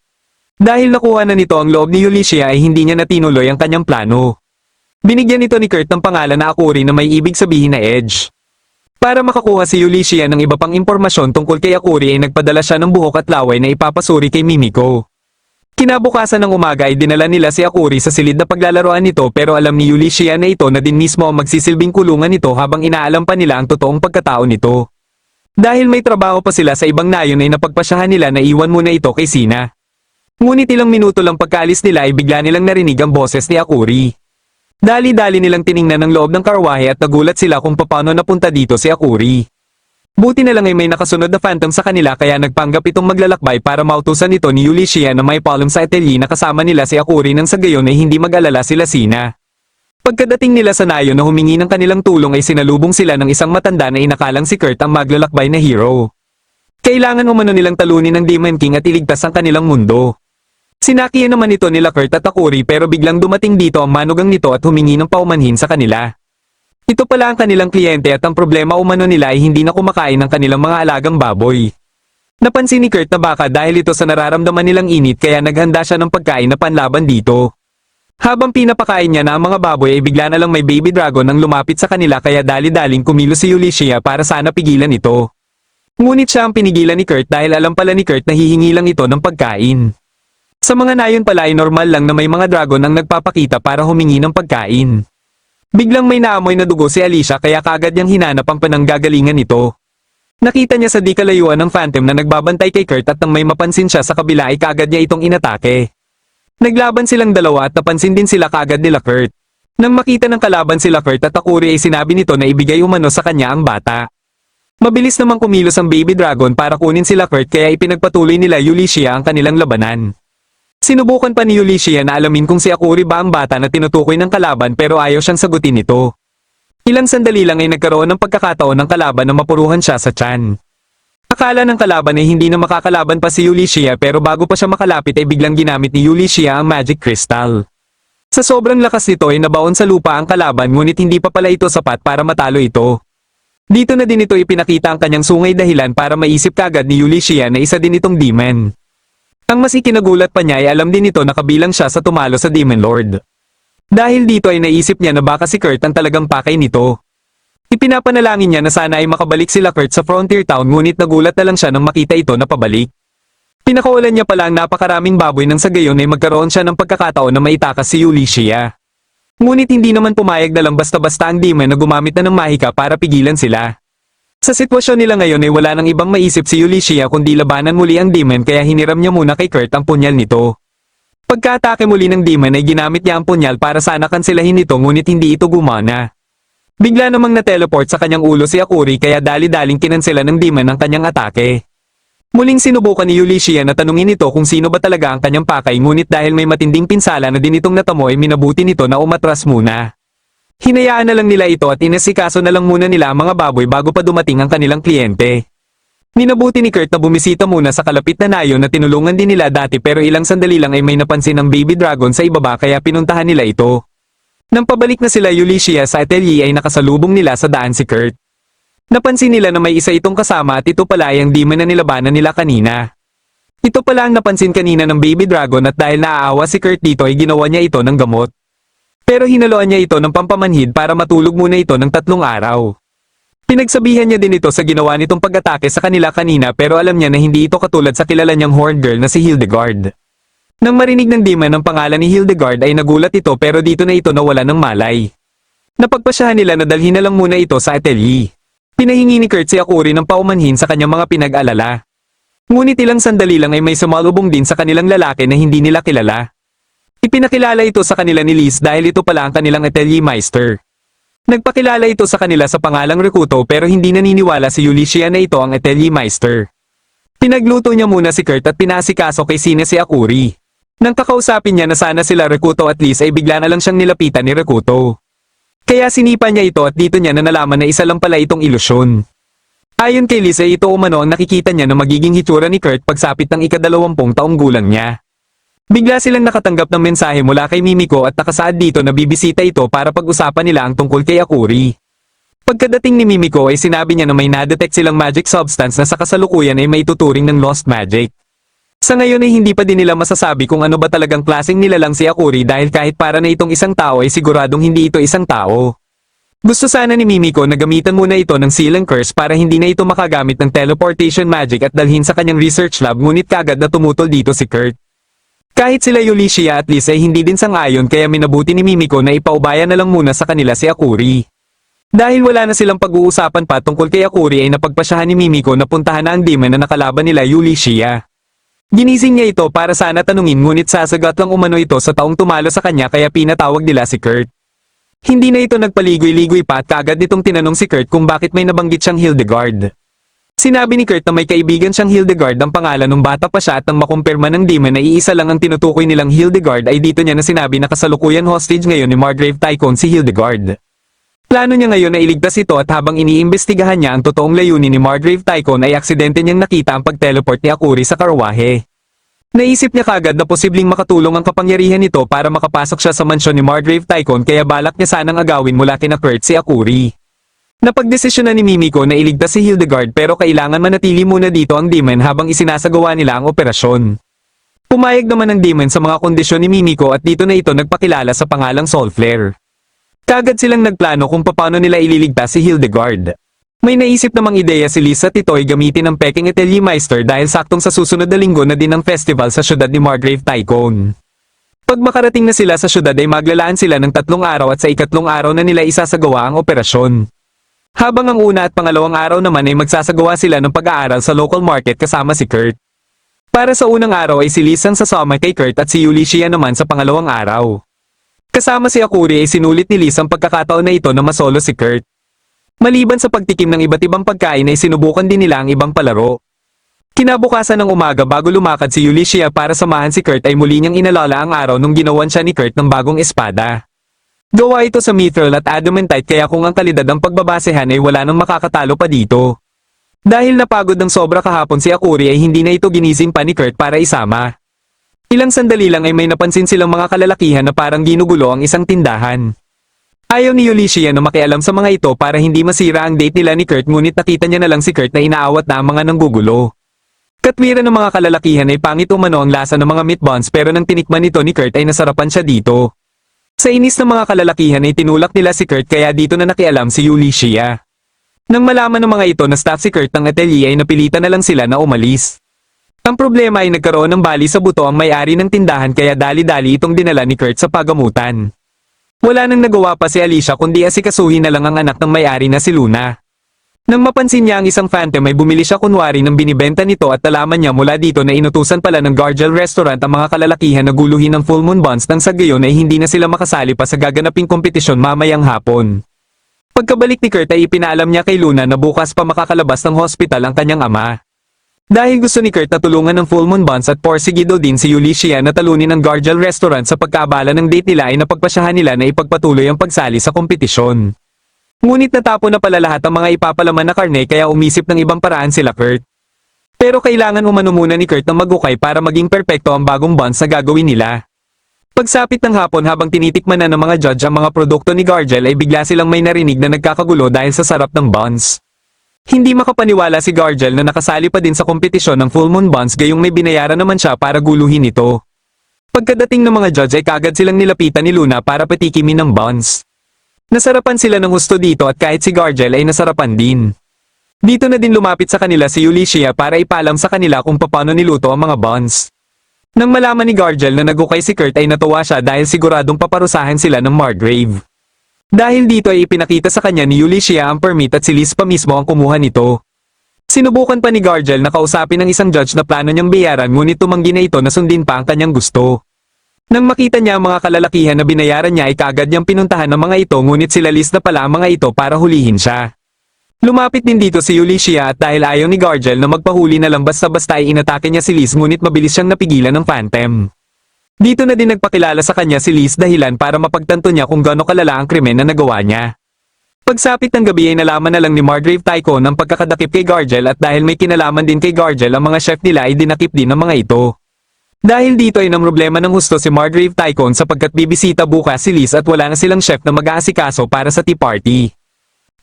[SPEAKER 1] Dahil nakuha na nito ang loob ni Ulyssia ay hindi niya natinuloy ang kanyang plano. Binigyan ito ni Kurt ng pangalan na Akuri na may ibig sabihin na Edge. Para makakuha si Ulyssia ng iba pang impormasyon tungkol kay Akuri ay nagpadala siya ng buhok at laway na ipapasuri kay Mimiko. Kinabukasan ng umaga ay dinala nila si Akuri sa silid na paglalaroan nito pero alam ni Ulyssia na ito na din mismo ang magsisilbing kulungan nito habang inaalam pa nila ang totoong pagkatao nito. Dahil may trabaho pa sila sa ibang nayon ay napagpasyahan nila na iwan muna ito kay Sina. Ngunit ilang minuto lang pagkaalis nila ay bigla nilang narinig ang boses ni Akuri. Dali-dali nilang tiningnan ang loob ng karwahe at nagulat sila kung paano napunta dito si Akuri. Buti na lang ay may nakasunod na phantom sa kanila kaya nagpanggap itong maglalakbay para mautusan ito ni Ulyssia na may palm sa atelier na kasama nila si Akuri nang sa gayon ay hindi mag-alala sila Sina. Pagkadating nila sa Nayon na humingi ng kanilang tulong ay sinalubong sila ng isang matanda na inakalang si Kurt ang maglalakbay na hero. Kailangan umano nilang talunin ng Demon King at iligtas ang kanilang mundo. Sinakihan naman ito nila Kurt at Akuri pero biglang dumating dito ang manugang nito at humingi ng paumanhin sa kanila. Ito pala ang kanilang kliyente at ang problema umano nila ay hindi na kumakain ng kanilang mga alagang baboy. Napansin ni Kurt na baka dahil ito sa nararamdaman nilang init kaya naghanda siya ng pagkain na panlaban dito. Habang pinapakain niya na ang mga baboy ay bigla na lang may baby dragon ang lumapit sa kanila kaya dali-daling kumilos si Ulyssia para sana pigilan ito. Ngunit siya ang pinigilan ni Kurt dahil alam pala ni Kurt na hihingi lang ito ng pagkain. Sa mga nayon pala ay normal lang na may mga dragon ang nagpapakita para humingi ng pagkain. Biglang may naamoy na dugo si Alicia kaya kaagad niyang hinanap ang pananggagalingan nito. Nakita niya sa di kalayuan ng phantom na nagbabantay kay Kurt at nang may mapansin siya sa kabila ay kaagad niya itong inatake. Naglaban silang dalawa at napansin din sila kaagad nila Kurt. Nang makita ng kalaban sila Kurt at Akuri ay sinabi nito na ibigay umano sa kanya ang bata. Mabilis namang kumilos ang baby dragon para kunin sila Kurt kaya ipinagpatuloy nila Ulyssia ang kanilang labanan. Sinubukan pa ni Ulyssia na alamin kung si Akuri ba ang bata na tinutukoy ng kalaban pero ayaw siyang sagutin ito. Ilang sandali lang ay nagkaroon ng pagkakataon ng kalaban na mapuruhan siya sa tiyan. Akala ng kalaban ay hindi na makakalaban pa si Ulyssia pero bago pa siya makalapit ay biglang ginamit ni Ulyssia ang magic crystal. Sa sobrang lakas nito ay nabaon sa lupa ang kalaban ngunit hindi pa pala ito sapat para matalo ito. Dito na din ito ipinakita ang kanyang sungay dahilan para maisip kagad ni Ulyssia na isa din itong demon. Ang mas ikinagulat pa niya ay alam din ito na kabilang siya sa tumalo sa Demon Lord. Dahil dito ay naisip niya na baka si Kurt ang talagang pakay nito. Ipinapanalangin niya na sana ay makabalik sila Kurt sa Frontier Town ngunit nagulat na lang siya nang makita ito na pabalik. Pinakawalan niya pala ang napakaraming baboy nang sa gayon ay magkaroon siya ng pagkakataon na maitakas si Ulyssia. Ngunit hindi naman pumayag na lang basta-basta ang demon na gumamit na ng mahika para pigilan sila. Sa sitwasyon nila ngayon ay wala nang ibang maisip si Ulyssia kundi labanan muli ang demon kaya hiniram niya muna kay Kurt ang punyal nito. Pagka-atake muli ng demon ay ginamit niya ang punyal para sana kansilahin ito ngunit hindi ito gumana. Bigla namang na-teleport sa kanyang ulo si Akuri kaya dali-daling kinansela ng demon ang kanyang atake. Muling sinubukan ni Ulysses na tanungin ito kung sino ba talaga ang kanyang pakay ngunit dahil may matinding pinsala na din itong natamo ay minabuti nito na umatras muna. Hinayaan na lang nila ito at inasikaso na lang muna nila ang mga baboy bago pa dumating ang kanilang kliyente. Minabuti ni Kurt na bumisita muna sa kalapit na nayon na tinulungan din nila dati pero ilang sandali lang ay may napansin ang baby dragon sa ibaba kaya pinuntahan nila ito. Nang pabalik na sila Ulysses sa atelier ay nakasalubong nila sa daan si Kurt. Napansin nila na may isa itong kasama at ito pala ay ang demon na nilabanan nila kanina. Ito pala ang napansin kanina ng baby dragon at dahil naaawa si Kurt dito ay ginawa niya ito ng gamot. Pero hinaluan niya ito ng pampamanhid para matulog muna ito ng 3 araw. Pinagsabihan niya din ito sa ginawa nitong pag-atake sa kanila kanina pero alam niya na hindi ito katulad sa kilala niyang horned girl na si Hildegard. Nang marinig ng demon ang pangalan ni Hildegard ay nagulat ito pero dito na ito nawala ng malay. Napagpasyahan nila na dalhin na lang muna ito sa atelier. Pinahingi ni Kurt si Akuri ng paumanhin sa kanyang mga pinag-alala. Ngunit ilang sandali lang ay may sumalubong din sa kanilang lalaki na hindi nila kilala. Ipinakilala ito sa kanila ni Liz dahil ito pala ang kanilang atelier meister. Nagpakilala ito sa kanila sa pangalang Rikuto pero hindi naniniwala si Ulysses na ito ang atelier meister. Pinagluto niya muna si Kurt at pinasikaso kay Sine si Akuri. Nang kakausapin niya na sana sila Rikuto at Liz ay bigla na lang siyang nilapitan ni Rikuto. Kaya sinipa niya ito at dito niya na nalaman na isa lang pala itong ilusyon. Ayon kay Liz ay ito umano ang nakikita niya na magiging hitsura ni Kurt pagsapit ng ika-20 taong gulang niya. Bigla silang nakatanggap ng mensahe mula kay Mimiko at nakasaad dito na bibisita ito para pag-usapan nila ang tungkol kay Akuri. Pagkadating ni Mimiko ay sinabi niya na may nadetect silang magic substance na sa kasalukuyan ay may tuturing ng lost magic. Sa ngayon ay hindi pa din nila masasabi kung ano ba talagang klaseng nilalang si Akuri dahil kahit para na itong isang tao ay siguradong hindi ito isang tao. Gusto sana ni Mimiko na gamitan muna ito ng seal and curse para hindi na ito makagamit ng teleportation magic at dalhin sa kanyang research lab ngunit kagad na tumutol dito si Kurt. Kahit sila Ulysses at Liz ay hindi din sang-ayon kaya minabuti ni Mimiko na ipaubaya na lang muna sa kanila si Akuri. Dahil wala na silang pag-uusapan pa tungkol kay Akuri ay napagpasyahan ni Mimiko na puntahan na ang demon na nakalaban nila Ulysses. Ginising niya ito para sana tanungin ngunit sasagot lang umano ito sa taong tumalo sa kanya kaya pinatawag nila si Kurt. Hindi na ito nagpaligoy-ligoy pa at kaagad nitong tinanong si Kurt kung bakit may nabanggit siyang Hildegard. Sinabi ni Kurt na may kaibigan siyang Hildegard ang pangalan nung bata pa siya at nang makumpirma ng demon na iisa lang ang tinutukoy nilang Hildegard ay dito niya na sinabi na kasalukuyan hostage ngayon ni Margrave Tycoon si Hildegard. Plano niya ngayon na iligtas ito at habang iniimbestigahan niya ang totoong layunin ni Margrave Tycoon ay aksidente niyang nakita ang pag-teleport ni Akuri sa karwahe. Naisip niya kagad na posibleng makatulong ang kapangyarihan nito para makapasok siya sa mansyon ni Margrave Tycoon kaya balak niya sanang agawin mula kina Kurt si Akuri. Napagdesisyon na ni Mimiko na iligtas si Hildegard pero kailangan manatili muna dito ang demon habang isinasagawa nila ang operasyon. Pumayag naman ang demon sa mga kondisyon ni Mimiko at dito na ito nagpakilala sa pangalang Soulflare. Kagad silang nagplano kung paano nila ililigtas si Hildegard. May naisip namang ideya si Liz at ito ay gamitin ang Peking Atelier Meister dahil saktong sa susunod na linggo na din ang festival sa syudad ni Margrave Tycoon. Pag makarating na sila sa syudad ay maglalaan sila ng 3 araw at sa ikatlong araw na nila isasagawa ang operasyon. Habang ang una at pangalawang araw naman ay magsasagawa sila ng pag-aaral sa local market kasama si Kurt. Para sa unang araw ay si Liz ang sasama kay Kurt at si Ulysses naman sa pangalawang araw. Kasama si Akuri ay sinulit ni Liz ang pagkakataon na ito na masolo si Kurt. Maliban sa pagtikim ng iba't ibang pagkain ay sinubukan din nila ang ibang palaro. Kinabukasan ng umaga bago lumakad si Ulysses para samahan si Kurt ay muli niyang inalala ang araw nung ginawan siya ni Kurt ng bagong espada. Gawa ito sa mithril at adamantite kaya kung ang kalidad ng pagbabasehan ay wala nang makakatalo pa dito. Dahil napagod ng sobra kahapon si Akuri ay hindi na ito ginising pa ni Kurt para isama. Ilang sandali lang ay may napansin silang mga kalalakihan na parang ginugulo ang isang tindahan. Ayaw ni Ulysses na makialam sa mga ito para hindi masira ang date nila ni Kurt ngunit nakita niya na lang si Kurt na inaawat na ang mga nanggugulo. Katwiran ng mga kalalakihan ay pangit umano ang lasa ng mga meat buns pero nang tinikman nito ni Kurt ay nasarapan siya dito. Sa inis ng mga kalalakihan ay tinulak nila si Kurt kaya dito na nakialam si Ulysses. Nang malaman ng mga ito na staff si Kurt ng atelier ay napilitan na lang sila na umalis. Ang problema ay nagkaroon ng bali sa buto ang may-ari ng tindahan kaya dali-dali itong dinala ni Kurt sa pagamutan. Wala nang nagawa pa si Alicia kundi asikasuhin na lang ang anak ng may-ari na si Luna. Nang mapansin niya ang isang phantom ay bumili siya kunwari ng binibenta nito at nalaman niya mula dito na inutusan pala ng Gargel Restaurant ang mga kalalakihan na guluhin ng full moon buns nang sa gayon ay hindi na sila makasali pa sa gaganaping kompetisyon mamayang hapon. Pagkabalik ni Kurt ay ipinaalam niya kay Luna na bukas pa makakalabas ng hospital ang kanyang ama. Dahil gusto ni Kurt na tulungan ng Full Moon Bonds at porsigido din si Yulicia na talunin ng Gargel Restaurant sa pagkaabala ng date nila ay napagpasyahan nila na ipagpatuloy ang pagsali sa kompetisyon. Ngunit natapon na pala lahat ang mga ipapalaman na karne kaya umisip ng ibang paraan sila Kurt. Pero kailangan umano muna ni Kurt na magukay para maging perpekto ang bagong bonds na gagawin nila. Pagsapit ng hapon habang tinitikman na ng mga judge ang mga produkto ni Gargel ay bigla silang may narinig na nagkakagulo dahil sa sarap ng bonds. Hindi makapaniwala si Gargel na nakasali pa din sa kompetisyon ng Full Moon Bonds gayong may binayaran naman siya para guluhin ito. Pagkadating ng mga judge ay kagad silang nilapitan ni Luna para patikimin ng bonds. Nasarapan sila ng husto dito at kahit si Gargel ay nasarapan din. Dito na din lumapit sa kanila si Yulicia para ipaalam sa kanila kung paano niluto ang mga bonds. Nang malaman ni Gargel na nagukay si Kurt ay natuwa siya dahil siguradong paparusahan sila ng Margrave. Dahil dito ay ipinakita sa kanya ni Yulicia ang permit at si Liz pa mismo ang kumuha nito. Sinubukan pa ni Gargel na kausapin ng isang judge na plano niyang bayaran ngunit tumanggi na ito na sundin pa ang kanyang gusto. Nang makita niya ang mga kalalakihan na binayaran niya ay kaagad niyang pinuntahan ng mga ito ngunit sila Liz na pala ang mga ito para hulihin siya. Lumapit din dito si Yulicia at dahil ayaw ni Gargel na magpahuli na lang basta-basta ay inatake niya si Liz ngunit mabilis siyang napigilan ng Phantom. Dito na din nagpakilala sa kanya si Liz dahilan para mapagtanto niya kung gaano kalala ang krimen na nagawa niya. Pagsapit ng gabi ay nalaman na lang ni Margrave Tycoon ang pagkakadakip kay Gargel at dahil may kinalaman din kay Gargel ang mga chef nila ay dinakip din ng mga ito. Dahil dito ay namroblema ng husto si Margrave Tycoon sapagkat bibisita bukas si Liz at wala na silang chef na mag-aasikaso para sa tea party.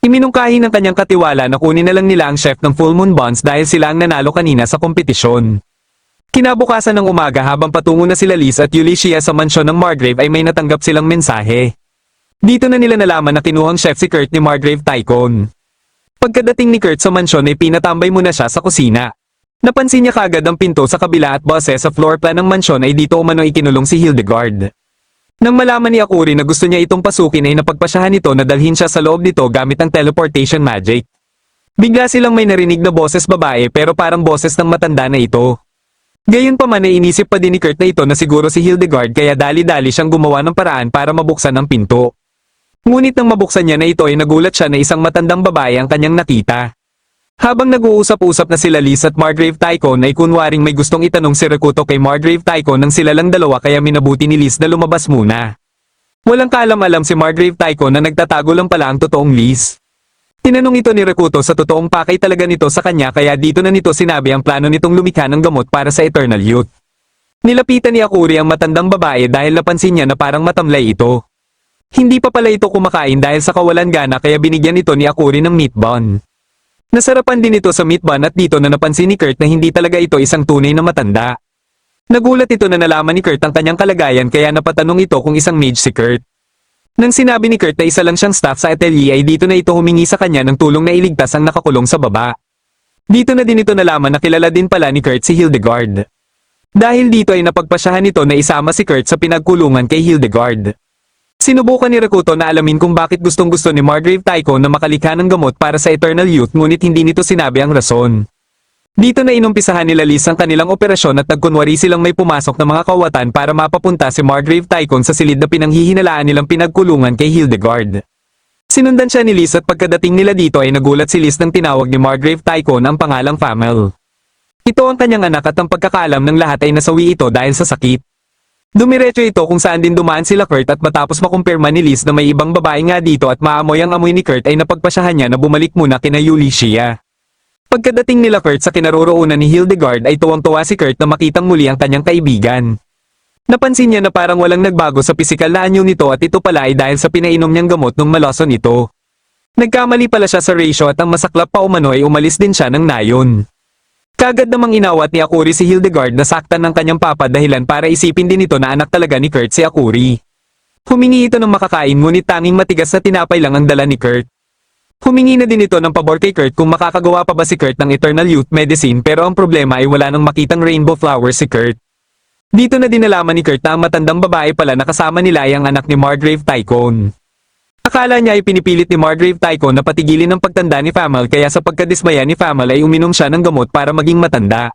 [SPEAKER 1] Iminungkahi ng kanyang katiwala na kunin na lang nila ang chef ng Full Moon Bonds dahil sila ang nanalo kanina sa kompetisyon. Kinabukasan ng umaga habang patungo na sila Liz at Yulicia sa mansyon ng Margrave ay may natanggap silang mensahe. Dito na nila nalaman na kinuhang chef si Kurt ni Margrave Tycoon. Pagkadating ni Kurt sa mansyon ay pinatambay muna siya sa kusina. Napansin niya kagad ang pinto sa kabila at boses sa floor plan ng mansyon ay dito umano ikinulong si Hildegard. Nang malaman ni Akuri na gusto niya itong pasukin ay napagpasyahan nito na dalhin siya sa loob nito gamit ang teleportation magic. Bigla silang may narinig na boses babae pero parang boses ng matanda na ito. Gayunpaman ay inisip pa din ni Kurt na ito na siguro si Hildegard kaya dali-dali siyang gumawa ng paraan para mabuksan ang pinto. Ngunit nang mabuksan niya na ito ay nagulat siya na isang matandang babae ang kanyang nakita. Habang nag-uusap-usap na sila Liz at Margrave Tycoon ay kunwaring may gustong itanong si Rekuto kay Margrave Tycoon nang sila lang dalawa kaya minabuti ni Liz na lumabas muna. Walang kaalam-alam si Margrave Tycoon na nagtatago lang pala ang totoong Liz. Tinanong ito ni Rekuto sa totoong pakay talaga nito sa kanya kaya dito na nito sinabi ang plano nitong lumikha ng gamot para sa Eternal Youth. Nilapitan ni Akuri ang matandang babae dahil napansin niya na parang matamlay ito. Hindi pa pala ito kumakain dahil sa kawalan gana kaya binigyan ito ni Akuri ng meat bun. Nasarapan din ito sa meat bun at dito na napansin ni Kurt na hindi talaga ito isang tunay na matanda. Nagulat ito na nalaman ni Kurt ang kanyang kalagayan kaya napatanong ito kung isang mage si Kurt. Nang sinabi ni Kurt na isa lang siyang staff sa atelier ay dito na ito humingi sa kanya ng tulong na iligtas ang nakakulong sa baba. Dito na din ito nalaman na kilala din pala ni Kurt si Hildegard. Dahil dito ay napagpasyahan nito na isama si Kurt sa pinagkulungan kay Hildegard. Sinubukan ni Rekuto na alamin kung bakit gustong-gusto ni Margrave Tycoon na makalikha ng gamot para sa Eternal Youth ngunit hindi nito sinabi ang rason. Dito na inumpisahan nila Liz ang kanilang operasyon at nagkunwari silang may pumasok na mga kawatan para mapapunta si Margrave Tycoon sa silid na pinanghihinalaan nilang pinagkulungan kay Hildegard. Sinundan siya ni Liz at pagkadating nila dito ay nagulat si Liz nang tinawag ni Margrave Tycoon ang pangalang Famel. Ito ang kanyang anak at ang pagkakaalam ng lahat ay nasawi ito dahil sa sakit. Dumiretso ito kung saan din dumaan sila Kurt at matapos makumpirma ni Liz na may ibang babae nga dito at maamoy ang amoy ni Kurt ay napagpasyahan niya na bumalik muna kina Yulicia. Pagkadating nila Kurt sa kinaroroonan ni Hildegard ay tuwang-tuwa si Kurt na makitang muli ang kanyang kaibigan. Napansin niya na parang walang nagbago sa pisikal na anyo nito at ito pala ay dahil sa pinainom niyang gamot nung malason ito. Nagkamali pala siya sa ratio at ang masaklap pa umano ay umalis din siya ng nayon. Kagad namang inawat ni Akuri si Hildegard na saktan ng kanyang papa dahilan para isipin din ito na anak talaga ni Kurt si Akuri. Humingi ito ng makakain ngunit tanging matigas na tinapay lang ang dala ni Kurt. Humingi na din ito ng pabor kay Kurt kung makakagawa pa ba si Kurt ng Eternal Youth Medicine pero ang problema ay wala nang makitang rainbow flowers si Kurt. Dito na din nalaman ni Kurt na ang matandang babae pala na kasama nila ay ang anak ni Margrave Tycoon. Akala niya ay pinipilit ni Margrave Tycoon na patigilin ang pagtanda ni Famel kaya sa pagkadismaya ni Famel ay uminom siya ng gamot para maging matanda.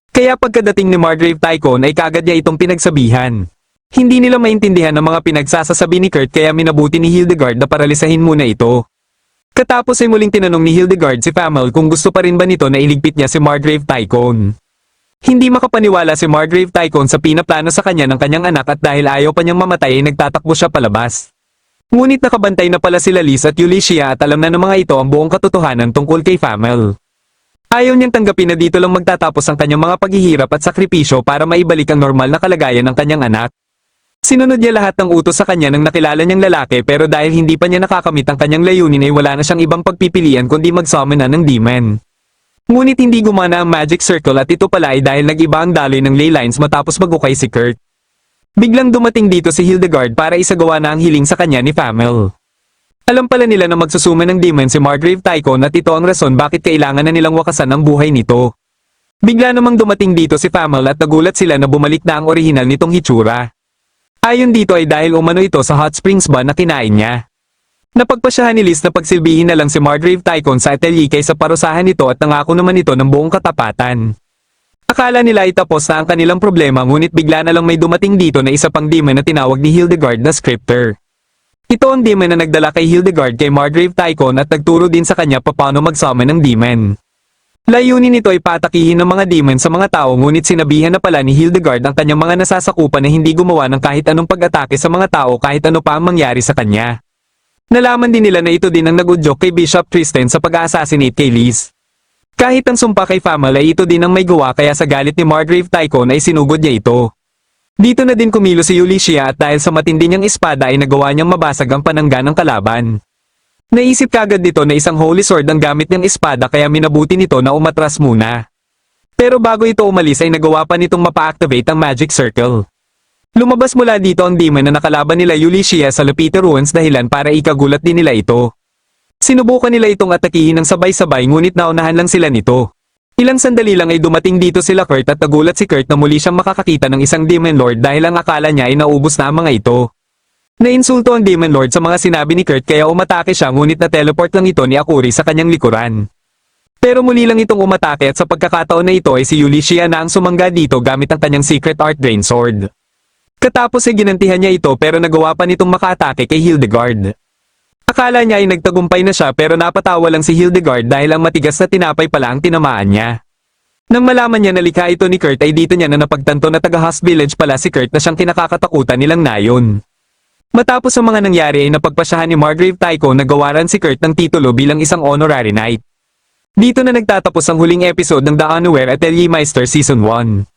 [SPEAKER 1] Kaya pagkadating ni Margrave Tycoon ay kagad niya itong pinagsabihan. Hindi nila maintindihan ang mga pinagsasasabi ni Kurt kaya minabuti ni Hildegard na paralisahin muna ito. Katapos ay muling tinanong ni Hildegard si Famel kung gusto pa rin ba nito na iligpit niya si Margrave Tycoon. Hindi makapaniwala si Margrave Tycoon sa pinaplano sa kanya ng kanyang anak at dahil ayaw pa niyang mamatay ay nagtatakbo siya palabas. Ngunit nakabantay na pala sila Liz at Yulicia at alam na ng mga ito ang buong katotohanan tungkol kay Famel. Ayaw niyang tanggapin na dito lang magtatapos ang kanyang mga paghihirap at sakripisyo para maibalik ang normal na kalagayan ng kanyang anak. Sinunod niya lahat ng utos sa kanya ng nakilala niyang lalaki pero dahil hindi pa niya nakakamit ang kanyang layunin ay wala na siyang ibang pagpipilian kundi mag-summon na ng demon. Ngunit hindi gumana ang magic circle at ito pala ay dahil nag-iba ang daloy ng ley lines matapos magukay si Kurt. Biglang dumating dito si Hildegard para isagawa na ang hiling sa kanya ni Famel. Alam pala nila na magsusuman ng demon si Margrave Tycoon at ito ang rason bakit kailangan na nilang wakasan ang buhay nito. Bigla namang dumating dito si Famel at nagulat sila na bumalik na ang orihinal nitong hitsura. Ayon dito ay dahil umano ito sa hot springs ba na kinain niya. Napagpasyahan ni Liz na pagsilbihin na lang si Margrave Tycoon sa atelier kaysa parusahan nito at nangako naman ito ng buong katapatan. Akala nila ay tapos na ang kanilang problema ngunit bigla na lang may dumating dito na isa pang demon na tinawag ni Hildegard na Scripter. Ito ang demon na nagdala kay Hildegard kay Margrave Tycoon at nagturo din sa kanya paano mag-summon ng demon. Layunin nito ay patakihin ng mga demon sa mga tao ngunit sinabihan na pala ni Hildegard ang kanyang mga nasasakupan na hindi gumawa ng kahit anong pag-atake sa mga tao kahit ano pa ang mangyari sa kanya. Nalaman din nila na ito din ang nag-udyok kay Bishop Tristan sa pag-assassinate kay Liz. Kahit ang sumpa kay Famel ay ito din ang may gawa kaya sa galit ni Margrave Tycoon ay sinugod niya ito. Dito na din kumilo si Yulicia at dahil sa matindi niyang espada ay nagawa niyang mabasag ang panangga ng kalaban. Naisip kagad nito na isang holy sword ang gamit niyang espada kaya minabuti nito na umatras muna. Pero bago ito umalis ay nagawa pa nitong mapa-activate ang magic circle. Lumabas mula dito ang demon na nakalaban nila Yulicia sa Lapita Ruins dahilan para ikagulat din nila ito. Sinubukan nila itong atakihin ng sabay-sabay ngunit naunahan lang sila nito. Ilang sandali lang ay dumating dito sila Kurt at nagulat si Kurt na muli siyang makakakita ng isang Demon Lord dahil ang akala niya ay naubos na ang mga ito. Nainsulto ang Demon Lord sa mga sinabi ni Kurt kaya umatake siya ngunit na-teleport lang ito ni Akuri sa kanyang likuran. Pero muli lang itong umatake at sa pagkakataon na ito ay si Yulicia na ang sumangga dito gamit ang kanyang Secret Art Drain Sword. Katapos ay ginantihan niya ito pero nagawa pa nitong makaatake kay Hildegard. Akala niya ay nagtagumpay na siya pero napatawa lang si Hildegard dahil ang matigas na tinapay pala ang tinamaan niya. Nang malaman niya na likha ito ni Kurt ay dito niya na napagtanto na taga House Village pala si Kurt na siyang kinakakatakutan nilang nayon. Matapos ang mga nangyari ay napagpasyahan ni Margrave Tycoon na gawaran si Kurt ng titulo bilang isang honorary knight. Dito na nagtatapos ang huling episode ng The Unaware Atelier Meister Season 1.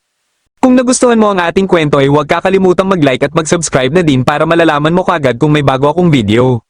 [SPEAKER 1] Kung nagustuhan mo ang ating kwento ay huwag kakalimutang mag-like at mag-subscribe na din para malalaman mo kagad kung may bago akong video.